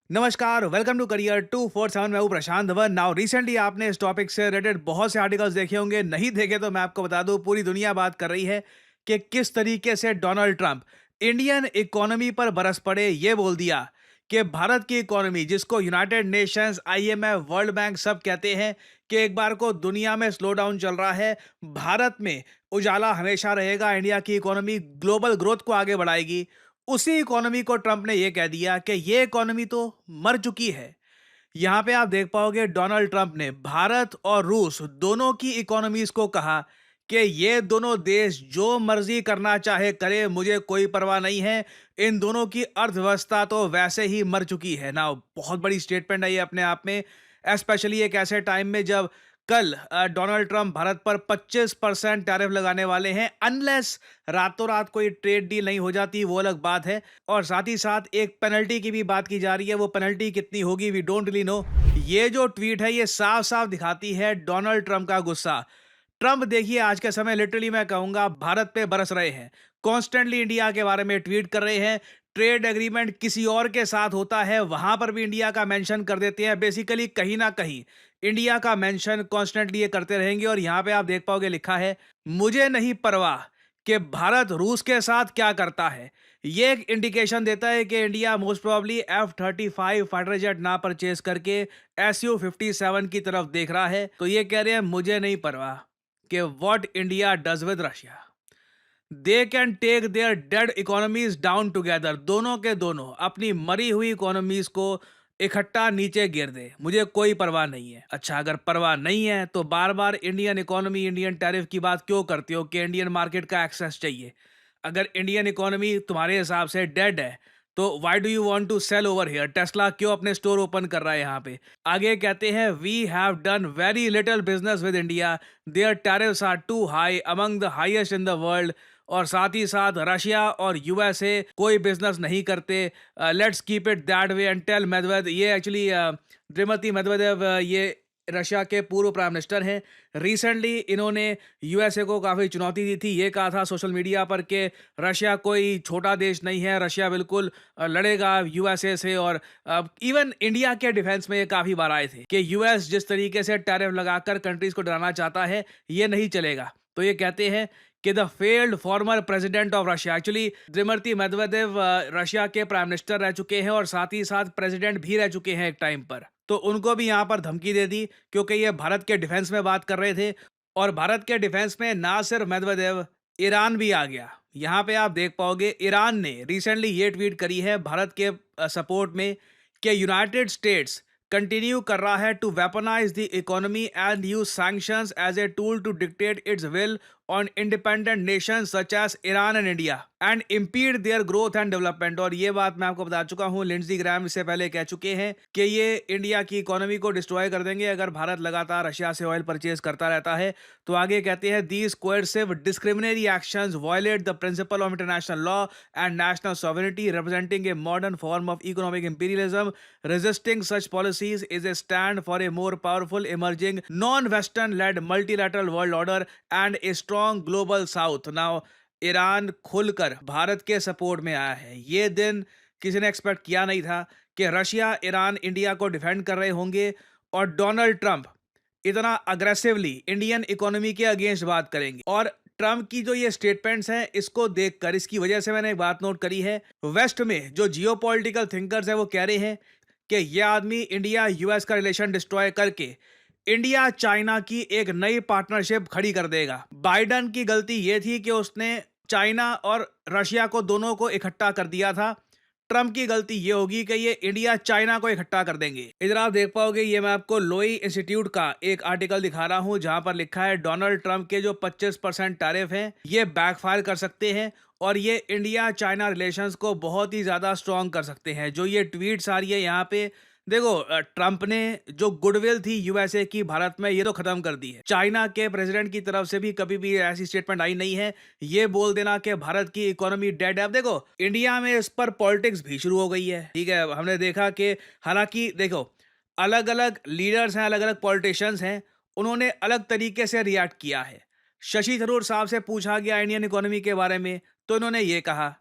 नमस्कार, welcome to career 247। मैं हूं प्रशांत धवन। नाउ रिसेंटली आपने इस टॉपिक से रिलेटेड बहुत से आर्टिकल्स देखे होंगे। नहीं देखे तो मैं आपको बता दूं, पूरी दुनिया बात कर रही है कि किस तरीके से डोनाल्ड ट्रंप इंडियन इकोनॉमी पर बरस पड़े। ये बोल दिया कि भारत की इकोनॉमी, जिसको United Nations, IMF, world bank सब कहते हैं कि एक बार को दुनिया में स्लो डाउन चल रहा है, भारत में उजाला हमेशा रहेगा। इंडिया की इकोनॉमी ग्लोबल ग्रोथ को आगे बढ़ाएगी। उसी इकोनॉमी को ट्रंप ने यह कह दिया कि ये इकोनॉमी तो मर चुकी है। यहां पे आप देख पाओगे, डोनाल्ड ट्रंप ने भारत और रूस दोनों की इकोनॉमीज को कहा कि ये दोनों देश जो मर्जी करना चाहे करे, मुझे कोई परवाह नहीं है। इन दोनों की अर्थव्यवस्था तो वैसे ही मर चुकी है ना। बहुत बड़ी स्टेटमेंट है ये अपने आप में, स्पेशली एक ऐसे टाइम में जब कल डोनाल्ड ट्रंप भारत पर 25% टैरिफ लगाने वाले हैं, अनलेस रातों रात कोई ट्रेड डील नहीं हो जाती, वो अलग बात है। और साथ ही साथ एक पेनल्टी की भी बात की जा रही है। वो पेनल्टी कितनी होगी, वी डोंट रियली नो। ये जो ट्वीट है, ये साफ साफ दिखाती है डोनाल्ड ट्रंप का गुस्सा। ट्रंप देखिए, आज के समय लिटरली मैं कहूंगा भारत पे बरस रहे हैं। कॉन्स्टेंटली इंडिया के बारे में ट्वीट कर रहे हैं। ट्रेड एग्रीमेंट किसी और के साथ होता है, वहां पर भी इंडिया का मेंशन कर देते हैं। बेसिकली कहीं ना कहीं इंडिया का मेंशन कॉन्स्टेंटली ये करते रहेंगे। और यहां पे आप देख पाओगे, लिखा है, मुझे नहीं परवाह कि भारत रूस के साथ क्या करता है। ये एक इंडिकेशन देता है कि India most probably F-35 fighter jet ना परचेज करके Su-57 की तरफ देख रहा है। तो ये कह रहे हैं, मुझे नहीं परवाह कि what India does with Russia, they can take their dead economies down together. दोनों के दोनों अपनी मरी हुई इकोनॉमीज को इकट्ठा नीचे गिर दे, मुझे कोई परवाह नहीं है। अच्छा, अगर परवाह नहीं है तो बार बार इंडियन इकोनॉमी, इंडियन टैरिफ की बात क्यों करते हो कि इंडियन मार्केट का एक्सेस चाहिए? अगर इंडियन इकोनॉमी तुम्हारे हिसाब से डेड है, तो why do you want to sell over here? Tesla क्यों अपने स्टोर ओपन कर रहा है यहाँ पे? आगे कहते हैं, we have done very little business with India, their tariffs are too high, among the highest in the world. और साथ ही साथ रशिया और यूएसए कोई बिजनेस नहीं करते। Let's keep it that way and tell Medved. ये एक्चुअली दिमित्री मेदवेदेव, ये Russia के पूर्व प्राइम मिनिस्टर हैं। रिसेंटली इन्होंने यूएसए को काफ़ी चुनौती दी थी। ये कहा था सोशल मीडिया पर कि रशिया कोई छोटा देश नहीं है, रशिया बिल्कुल लड़ेगा यूएसए से। और इवन इंडिया के डिफेंस में ये काफ़ी बार आए थे कि यूएस जिस तरीके से टैरिफ लगाकर कंट्रीज को डराना चाहता है, ये नहीं चलेगा। तो ये कहते हैं कि the failed former president of Russia, actually Dmitry Medvedev Russia के प्राइम मिनिस्टर रह चुके हैं और साथ ही साथ प्रेसिडेंट भी रह चुके हैं एक टाइम पर। तो उनको भी यहाँ पर धमकी दे दी, क्योंकि ये भारत के डिफेंस में बात कर रहे थे। और भारत के डिफेंस में ना सिर्फ मेदवेदेव, ईरान भी आ गया। यहाँ पे आप देख पाओगे, ईरान ने रिसेंटली ये ट्वीट करी है भारत के सपोर्ट में कि यूनाइटेड स्टेट्स कंटिन्यू कर रहा है to weaponise the economy and use sanctions as a tool to dictate its will on independent nations such as Iran and India and impede their growth and development. और ये बात मैं आपको बता चुका हूँ, लिंडजी ग्राहम इससे पहले कह चुके हैं कि ये इंडिया की इकोनॉमी को डिस्ट्रॉय कर देंगे अगर भारत लगातार रशिया से ऑयल परचेज करता रहता है। तो आगे कहते हैं, these coercive discriminatory actions violate the principle of international law and national sovereignty, representing a modern form of economic imperialism. Resisting such policies is a stand for a more powerful, emerging, non-Western-led multilateral world order and a strong global South. Now, Iran खुलकर भारत के support में आया है। ये दिन किसी ने expect किया नहीं था कि रशिया, ईरान, इंडिया को डिफेंड कर रहे होंगे और डोनाल्ड ट्रंप इतना अग्रेसिवली इंडियन इकोनॉमी के अगेंस्ट बात करेंगे। और ट्रंप की जो ये स्टेटमेंट्स हैं, इसको देखकर, इसकी वजह से मैंने एक बात नोट करी है, वेस्ट में जो जियोपॉलिटिकल थिंकर्स हैं वो कह रहे हैं कि ये आदमी इंडिया यूएस का रिलेशन डिस्ट्रॉय करके इंडिया चाइना की एक नई पार्टनरशिप खड़ी कर देगा। बाइडन की गलती ये थी कि उसने चाइना और रशिया को दोनों को इकट्ठा कर दिया था। ट्रंप की गलती ये होगी कि ये इंडिया चाइना को इकट्ठा कर देंगे। इधर आप देख पाओगे, ये मैं आपको लोई इंस्टीट्यूट का एक आर्टिकल दिखा रहा हूं, जहां पर लिखा है डोनाल्ड ट्रंप के जो 25% टैरिफ हैं, ये बैकफायर कर सकते हैं और ये इंडिया चाइना रिलेशंस को बहुत ही ज्यादा स्ट्रॉन्ग कर सकते हैं। जो ये ट्वीट्स आ रही है यहाँ पे देखो, ट्रंप ने जो गुडविल थी यूएसए की भारत में, ये तो खत्म कर दी है। चाइना के प्रेसिडेंट की तरफ से भी कभी भी ऐसी स्टेटमेंट आई नहीं है ये बोल देना कि भारत की इकोनॉमी डेड है। अब देखो, इंडिया में इस पर पॉलिटिक्स भी शुरू हो गई है, ठीक है। हमने देखा कि हालांकि देखो, अलग अलग लीडर्स हैं, अलग अलग पॉलिटिशियंस हैं, उन्होंने अलग तरीके से रिएक्ट किया है। शशि थरूर साहब से पूछा गया इंडियन इकोनॉमी के बारे में, तो इन्होंने ये कहा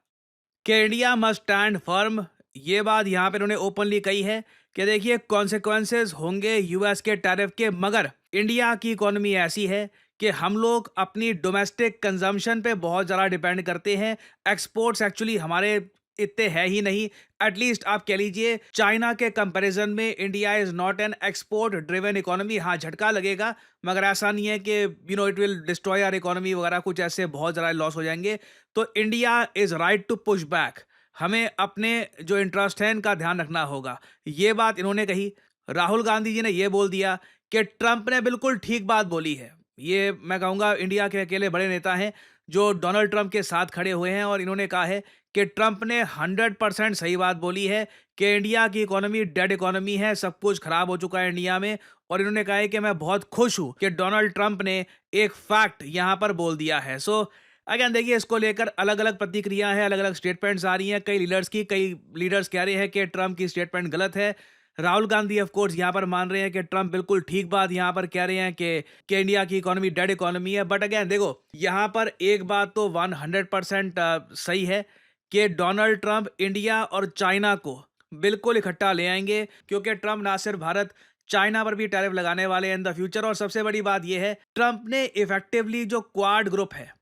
कि इंडिया मस्ट स्टैंड फर्म ये बात यहाँ पे उन्होंने ओपनली कही है कि देखिए कॉन्सिक्वेंसेस होंगे यूएस के टैरिफ के, मगर इंडिया की इकोनॉमी ऐसी है कि हम लोग अपनी डोमेस्टिक कंजम्पशन पे बहुत ज़्यादा डिपेंड करते हैं। एक्सपोर्ट्स एक्चुअली हमारे इतने है ही नहीं। एटलीस्ट आप कह लीजिए चाइना के कंपैरिजन में India is not an export driven economy. हाँ, झटका लगेगा, मगर ऐसा नहीं है कि it will destroy our economy वगैरह, कुछ ऐसे बहुत ज़्यादा लॉस हो जाएंगे। तो India is right to push back. हमें अपने जो इंटरेस्ट है इनका ध्यान रखना होगा। ये बात इन्होंने कही। राहुल गांधी जी ने ये बोल दिया कि ट्रंप ने बिल्कुल ठीक बात बोली है। ये मैं कहूँगा इंडिया के अकेले बड़े नेता हैं जो डोनाल्ड ट्रंप के साथ खड़े हुए हैं, और इन्होंने कहा है कि ट्रंप ने 100% सही बात बोली है कि इंडिया की इकोनॉमी डेड इकोनॉमी है, सब कुछ खराब हो चुका है इंडिया में। और इन्होंने कहा है कि मैं बहुत खुश हूँ कि डोनाल्ड ट्रंप ने एक फैक्ट यहाँ पर बोल दिया है। सो अगेन देखिए, इसको लेकर अलग अलग प्रतिक्रिया है, अलग अलग स्टेटमेंट्स आ रही हैं कई लीडर्स की। कई लीडर्स कह रहे हैं कि ट्रंप की स्टेटमेंट गलत है। राहुल गांधी ऑफ कोर्स यहाँ पर मान रहे हैं कि ट्रंप बिल्कुल ठीक बात यहाँ पर कह रहे हैं कि इंडिया की इकोनॉमी डेड इकोनॉमी है। बट अगेन देखो, यहाँ पर एक बात तो 100% सही है कि डोनाल्ड ट्रंप इंडिया और चाइना को बिल्कुल इकट्ठा ले आएंगे, क्योंकि ट्रंप ना सिर्फ भारत, चाइना पर भी टैरिफ लगाने वाले हैं इन द फ्यूचर। और सबसे बड़ी बात यह है, ट्रंप ने इफेक्टिवली जो क्वाड ग्रुप है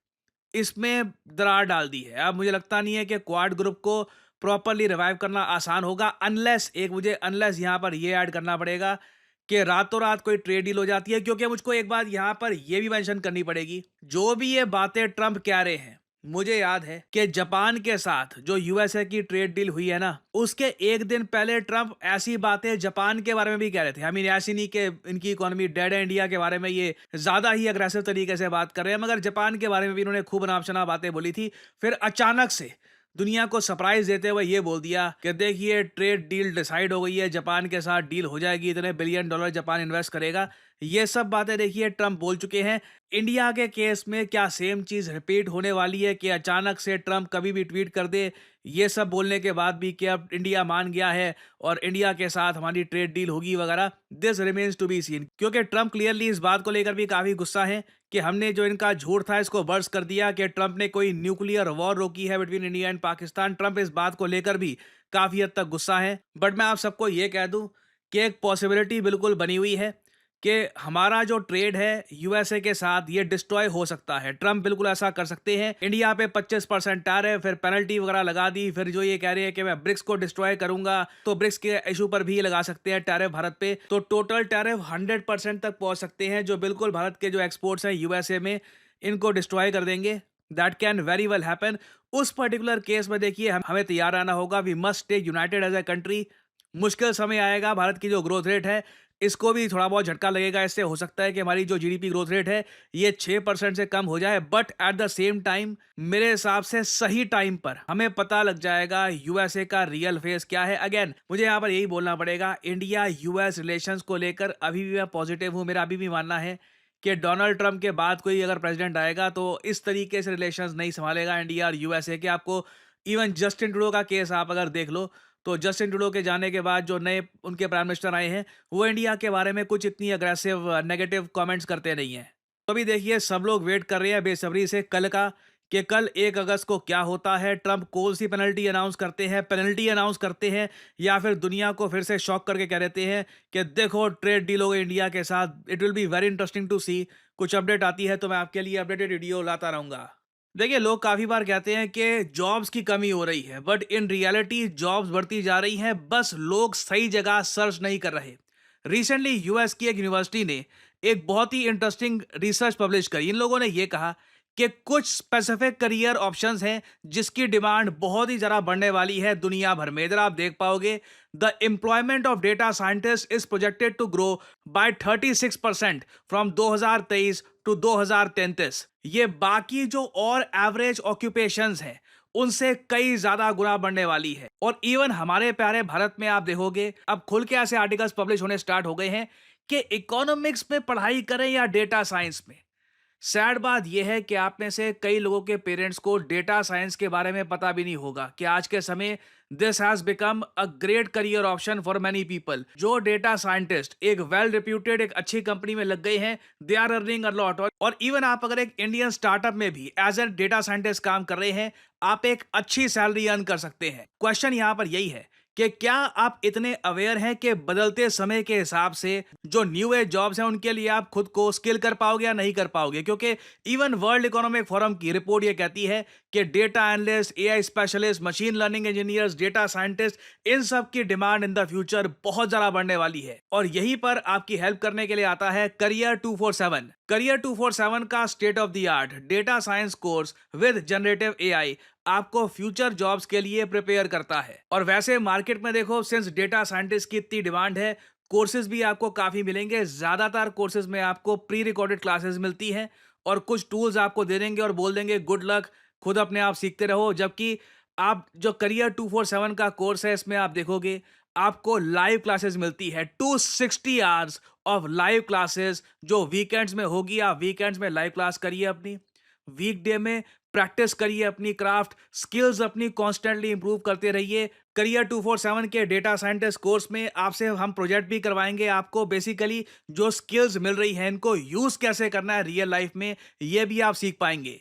इसमें दरार डाल दी है। अब मुझे लगता नहीं है कि क्वाड ग्रुप को प्रॉपरली रिवाइव करना आसान होगा, अनलेस यहाँ पर ये ऐड करना पड़ेगा कि रातों रात कोई ट्रेड डील हो जाती है। क्योंकि मुझको एक बात यहाँ पर ये भी मेंशन करनी पड़ेगी, जो भी ये बातें ट्रंप कह रहे हैं, मुझे याद है कि जापान के साथ जो यूएसए की ट्रेड डील हुई है ना, उसके एक दिन पहले ट्रंप ऐसी बातें जापान के बारे में भी कह रहे थे। आई मीन ऐसी नहीं कि इनकी इकोनॉमी डेड है, इंडिया के बारे में ये ज्यादा ही अग्रेसिव तरीके से बात कर रहे हैं, मगर जापान के बारे में भी इन्होंने खूब नामशना बातें बोली थी। फिर अचानक से दुनिया को सरप्राइज देते हुए ये बोल दिया कि देखिए ट्रेड डील डिसाइड हो गई है, जापान के साथ डील हो जाएगी, इतने बिलियन डॉलर जापान इन्वेस्ट करेगा। ये सब बातें देखिए ट्रंप बोल चुके हैं। इंडिया के केस में क्या सेम चीज रिपीट होने वाली है कि अचानक से ट्रंप कभी भी ट्वीट कर दे, ये सब बोलने के बाद भी कि अब इंडिया मान गया है और इंडिया के साथ हमारी ट्रेड डील होगी वगैरह? This remains to be seen, क्योंकि ट्रंप क्लियरली इस बात को लेकर भी काफी गुस्सा है कि हमने जो इनका झूठ था इसको बर्स्ट कर दिया कि ट्रंप ने कोई न्यूक्लियर वॉर रोकी है between India and Pakistan. Trump इस बात को लेकर भी काफी हद तक गुस्सा है। बट मैं आप सबको ये कह दूं कि एक पॉसिबिलिटी बिल्कुल बनी हुई है कि हमारा जो ट्रेड है यूएसए के साथ ये डिस्ट्रॉय हो सकता है। ट्रंप बिल्कुल ऐसा कर सकते हैं। इंडिया पे 25% टैरिफ, फिर पेनल्टी वगैरह लगा दी, फिर जो ये कह रहे हैं कि मैं ब्रिक्स को डिस्ट्रॉय करूंगा, तो ब्रिक्स के इशू पर भी लगा सकते हैं टैरिफ भारत पे। तो टोटल टैरिफ 100% तक पहुंच सकते हैं, जो बिल्कुल भारत के जो एक्सपोर्ट्स हैं यूएसए में इनको डिस्ट्रॉय कर देंगे। That can very well happen. उस पर्टिकुलर केस में देखिए हमें तैयार रहना होगा। We must stay united as a country. मुश्किल समय आएगा, भारत की जो ग्रोथ रेट है इसको भी थोड़ा बहुत झटका लगेगा। इससे हो सकता है कि हमारी जो जीडीपी ग्रोथ रेट है ये 6% से कम हो जाए। But at the same time मेरे हिसाब से सही टाइम पर हमें पता लग जाएगा यूएसए का रियल फेस क्या है। अगेन मुझे यहाँ पर यही बोलना पड़ेगा, इंडिया यूएस रिलेशंस को लेकर अभी भी मैं पॉजिटिव हूँ। मेरा अभी भी मानना है कि डोनाल्ड ट्रंप के बाद कोई अगर प्रेसिडेंट आएगा तो इस तरीके से रिलेशंस नहीं संभालेगा इंडिया और यूएसए के। आपको इवन जस्टिन ट्रूडो का केस आप अगर देख लो, तो जस्टिन ट्रूडो के जाने के बाद जो नए उनके प्राइम मिनिस्टर आए हैं वो इंडिया के बारे में कुछ इतनी अग्रेसिव नेगेटिव कमेंट्स करते नहीं हैं। तो अभी देखिए सब लोग वेट कर रहे हैं बेसब्री से कल का, कि कल 1 अगस्त को क्या होता है। ट्रंप कौन सी पेनल्टी अनाउंस करते हैं या फिर दुनिया को फिर से शॉक करके कह देते हैं कि देखो ट्रेड डील हो गई इंडिया के साथ। It will be very interesting to see. कुछ अपडेट आती है तो मैं आपके लिए अपडेटेड वीडियो लाता रहूंगा। देखिए लोग काफी बार कहते हैं कि जॉब्स की कमी हो रही है, बट इन रियलिटी जॉब्स बढ़ती जा रही हैं, बस लोग सही जगह सर्च नहीं कर रहे। रिसेंटली यूएस की एक यूनिवर्सिटी ने एक बहुत ही इंटरेस्टिंग रिसर्च पब्लिश करी। इन लोगों ने यह कहा कि कुछ स्पेसिफिक करियर ऑप्शंस हैं जिसकी डिमांड बहुत ही ज़्यादा बढ़ने वाली है दुनिया भर में। इधर आप देख पाओगे, the employment of data scientist is projected to grow by 36% from 2023 to 2033। ये बाकी जो और एवरेज ऑक्यूपेशंस हैं उनसे कई ज्यादा गुना बढ़ने वाली है। और इवन हमारे प्यारे भारत में आप देखोगे अब खुल के ऐसे आर्टिकल्स पब्लिश होने स्टार्ट हो गए हैं कि इकोनॉमिक्स में पढ़ाई करें या डेटा साइंस में। सैड बात यह है कि आप में से कई लोगों के पेरेंट्स को डेटा साइंस के बारे में पता भी नहीं होगा कि आज के समय this has become a great career option for many people. जो डेटा साइंटिस्ट एक वेल रिप्यूटेड एक अच्छी कंपनी में लग गए हैं, they are earning a lot. और इवन आप अगर एक इंडियन स्टार्टअप में भी एज ए डेटा साइंटिस्ट काम कर रहे हैं, आप एक अच्छी सैलरी अर्न कर सकते हैं। क्वेश्चन यहां पर यही है कि क्या आप इतने अवेयर हैं कि बदलते समय के हिसाब से जो न्यू एज जॉब्स हैं उनके लिए आप खुद को स्किल कर पाओगे या नहीं कर पाओगे? क्योंकि इवन वर्ल्ड इकोनॉमिक फोरम की रिपोर्ट ये कहती है कि data analyst, AI specialist, machine learning engineers, data scientist, इन सब की डिमांड इन द फ्यूचर बहुत ज्यादा बढ़ने वाली है। और यहीं पर आपकी हेल्प करने के लिए आता है करियर 247। करियर 247 का state of the art data science course with generative AI आपको फ्यूचर जॉब्स के लिए प्रिपेयर करता है। और वैसे मार्केट में देखो, सिंस डेटा साइंटिस्ट की इतनी डिमांड है, कोर्सेज भी आपको काफी मिलेंगे। ज्यादातर कोर्सेज में आपको प्री रिकॉर्डेड क्लासेस मिलती हैं और कुछ टूल्स आपको दे देंगे और बोल देंगे गुड लक, खुद अपने आप सीखते रहो। जबकि आप जो करियर 247 का कोर्स है, इसमें आप देखोगे आपको लाइव क्लासेस मिलती है, 260 आवर्स ऑफ लाइव क्लासेस जो वीकेंड्स में होगी। आप वीकेंड्स में लाइव क्लास करिए अपनी, वीकडे में प्रैक्टिस करिए अपनी क्राफ्ट, स्किल्स अपनी कॉन्स्टेंटली इंप्रूव करते रहिए। करियर 247 के डेटा साइंटिस्ट कोर्स में आपसे हम प्रोजेक्ट भी करवाएंगे। आपको बेसिकली जो स्किल्स मिल रही हैं इनको यूज कैसे करना है रियल लाइफ में, ये भी आप सीख पाएंगे।